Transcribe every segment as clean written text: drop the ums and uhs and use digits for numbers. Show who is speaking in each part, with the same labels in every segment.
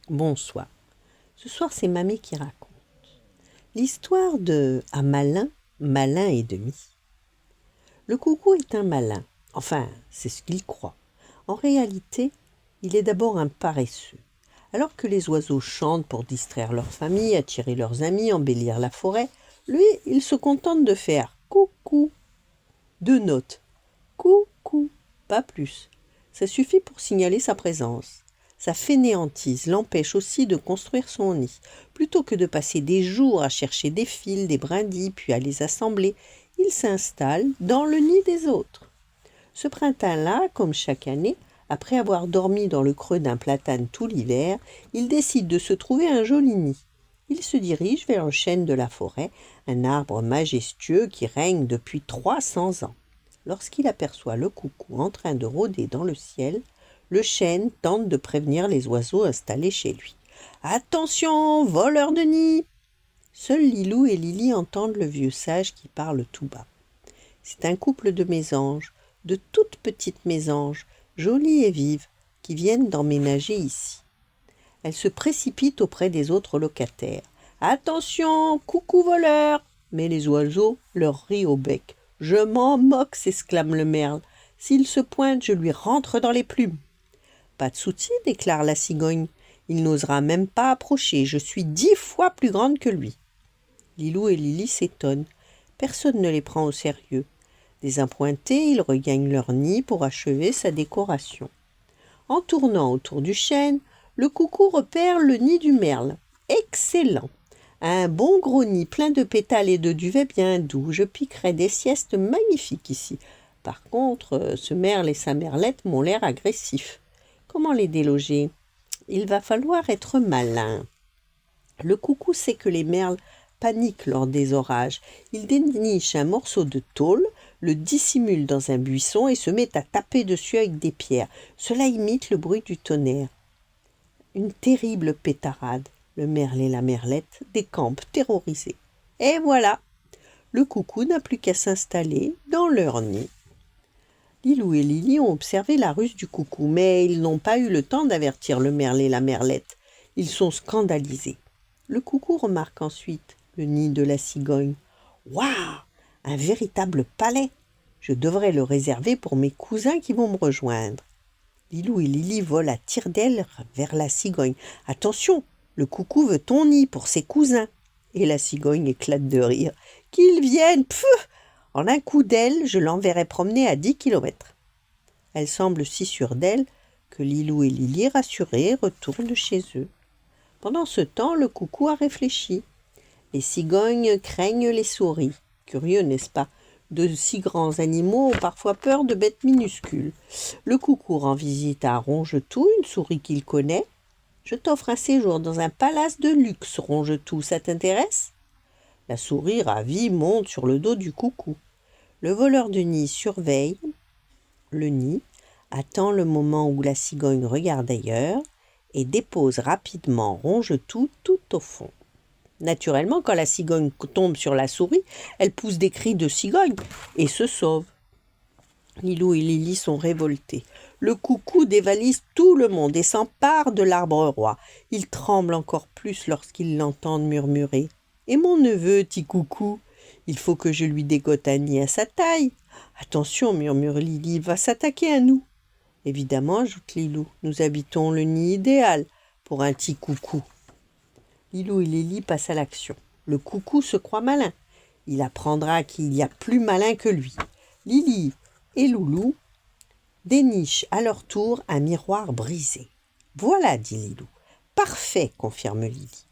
Speaker 1: Bonsoir. Ce soir, c'est Mamie qui raconte. L'histoire de « Un malin, malin et demi ». Le coucou est un malin. Enfin, c'est ce qu'il croit. En réalité, il est d'abord un paresseux. Alors que les oiseaux chantent pour distraire leur famille, attirer leurs amis, embellir la forêt, lui, il se contente de faire « coucou ». 2 notes. Coucou, pas plus. Ça suffit pour signaler sa présence. Sa fainéantise l'empêche aussi de construire son nid. Plutôt que de passer des jours à chercher des fils, des brindilles, puis à les assembler, il s'installe dans le nid des autres. Ce printemps-là, comme chaque année, après avoir dormi dans le creux d'un platane tout l'hiver, il décide de se trouver un joli nid. Il se dirige vers le chêne de la forêt, un arbre majestueux qui règne depuis 300 ans. Lorsqu'il aperçoit le coucou en train de rôder dans le ciel, le chêne tente de prévenir les oiseaux installés chez lui. « Attention, voleur de nid !» Seuls Lilou et Lili entendent le vieux sage qui parle tout bas. C'est un couple de mésanges, de toutes petites mésanges, jolies et vives, qui viennent d'emménager ici. Elles se précipitent auprès des autres locataires. « Attention, coucou voleur !» Mais les oiseaux leur rient au bec. « Je m'en moque !» s'exclame le merle. « S'il se pointe, je lui rentre dans les plumes. » « Pas de souci, déclare la cigogne. Il n'osera même pas approcher. Je suis 10 fois plus grande que lui. Lilou et Lili s'étonnent. Personne ne les prend au sérieux. Désappointés, ils regagnent leur nid pour achever sa décoration. En tournant autour du chêne, le coucou repère le nid du merle. Excellent! Un bon gros nid plein de pétales et de duvet bien doux. Je piquerai des siestes magnifiques ici. Par contre, ce merle et sa merlette m'ont l'air agressifs. Comment les déloger? Il va falloir être malin. Le coucou sait que les merles paniquent lors des orages. Il déniche un morceau de tôle, le dissimule dans un buisson et se met à taper dessus avec des pierres. Cela imite le bruit du tonnerre. Une terrible pétarade. Le merle et la merlette décampent terrorisés. Et voilà, le coucou n'a plus qu'à s'installer dans leur nid. Lilou et Lili ont observé la ruse du coucou, mais ils n'ont pas eu le temps d'avertir le merle et la merlette. Ils sont scandalisés. Le coucou remarque ensuite le nid de la cigogne. « Waouh! Un véritable palais! Je devrais le réserver pour mes cousins qui vont me rejoindre. » Lilou et Lili volent à tire-d'aile vers la cigogne. « Attention, le coucou veut ton nid pour ses cousins. » Et la cigogne éclate de rire. « Qu'ils viennent! Pfff! En un coup d'aile, je l'enverrai promener à 10 kilomètres. » Elle semble si sûre d'elle que Lilou et Lili, rassurés, retournent chez eux. Pendant ce temps, le coucou a réfléchi. Les cigognes craignent les souris. Curieux, n'est-ce pas? De si grands animaux ont parfois peur de bêtes minuscules. Le coucou rend visite à Rongetou, une souris qu'il connaît. « Je t'offre un séjour dans un palace de luxe, Rongetou, ça t'intéresse ?» La souris, ravie, monte sur le dos du coucou. Le voleur de nid surveille le nid, attend le moment où la cigogne regarde ailleurs et dépose rapidement Rongetou tout au fond. Naturellement, quand la cigogne tombe sur la souris, elle pousse des cris de cigogne et se sauve. Lilou et Lili sont révoltés. Le coucou dévalise tout le monde et s'empare de l'arbre roi. Ils tremblent encore plus lorsqu'ils l'entendent murmurer. « Et mon neveu, petit coucou, il faut que je lui dégote un nid à sa taille. »« Attention, murmure Lili, il va s'attaquer à nous. » Évidemment, ajoute Lilou, nous habitons le nid idéal pour un petit coucou. Lilou et Lili passent à l'action. Le coucou se croit malin. Il apprendra qu'il y a plus malin que lui. Lili et Loulou dénichent à leur tour un miroir brisé. « Voilà, dit Lilou. « Parfait, confirme Lili. »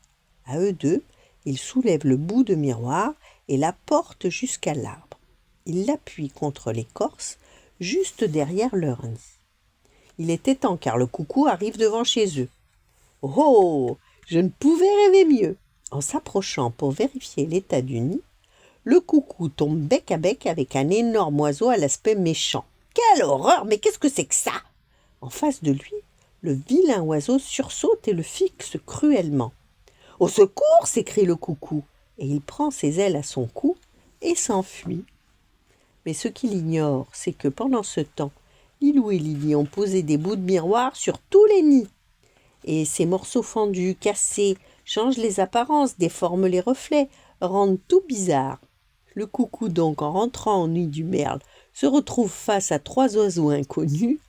Speaker 1: À eux deux, ils soulèvent le bout de miroir et la portent jusqu'à l'arbre. Ils l'appuient contre l'écorce, juste derrière leur nid. Il était temps car le coucou arrive devant chez eux. « Oh, je ne pouvais rêver mieux !» En s'approchant pour vérifier l'état du nid, le coucou tombe bec à bec avec un énorme oiseau à l'aspect méchant. « Quelle horreur! Mais qu'est-ce que c'est que ça ?» En face de lui, le vilain oiseau sursaute et le fixe cruellement. « Au secours !» s'écrie le coucou, et il prend ses ailes à son cou et s'enfuit. Mais ce qu'il ignore, c'est que pendant ce temps, Lilou et Lili ont posé des bouts de miroir sur tous les nids. et ces morceaux fendus, cassés, changent les apparences, déforment les reflets, rendent tout bizarre. Le coucou donc, en rentrant en nuit du merle, se retrouve face à 3 oiseaux inconnus.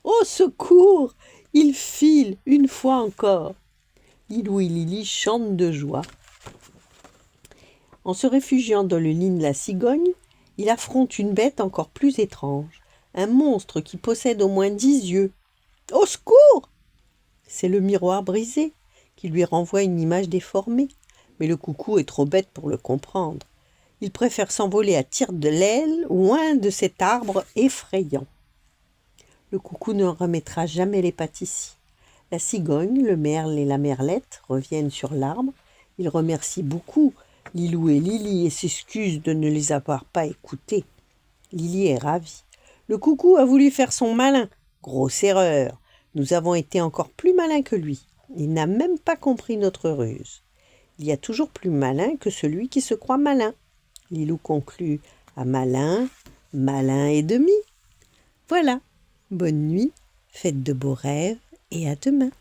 Speaker 1: Au secours! Ils filent une fois encore. Lilou et Lili chantent de joie. En se réfugiant dans le nid de la cigogne, il affronte une bête encore plus étrange, un monstre qui possède au moins 10 yeux. Au secours! C'est le miroir brisé qui lui renvoie une image déformée, mais le coucou est trop bête pour le comprendre. Il préfère s'envoler à tire de l'aile loin de cet arbre effrayant. Le coucou ne remettra jamais les pattes ici. La cigogne, le merle et la merlette reviennent sur l'arbre. Ils remercient beaucoup Lilou et Lili et s'excusent de ne les avoir pas écoutés. Lili est ravie. Le coucou a voulu faire son malin. Grosse erreur. Nous avons été encore plus malins que lui. Il n'a même pas compris notre ruse. Il y a toujours plus malin que celui qui se croit malin. Lilou conclut à malin, malin et demi. Voilà. Bonne nuit, faites de beaux rêves et à demain.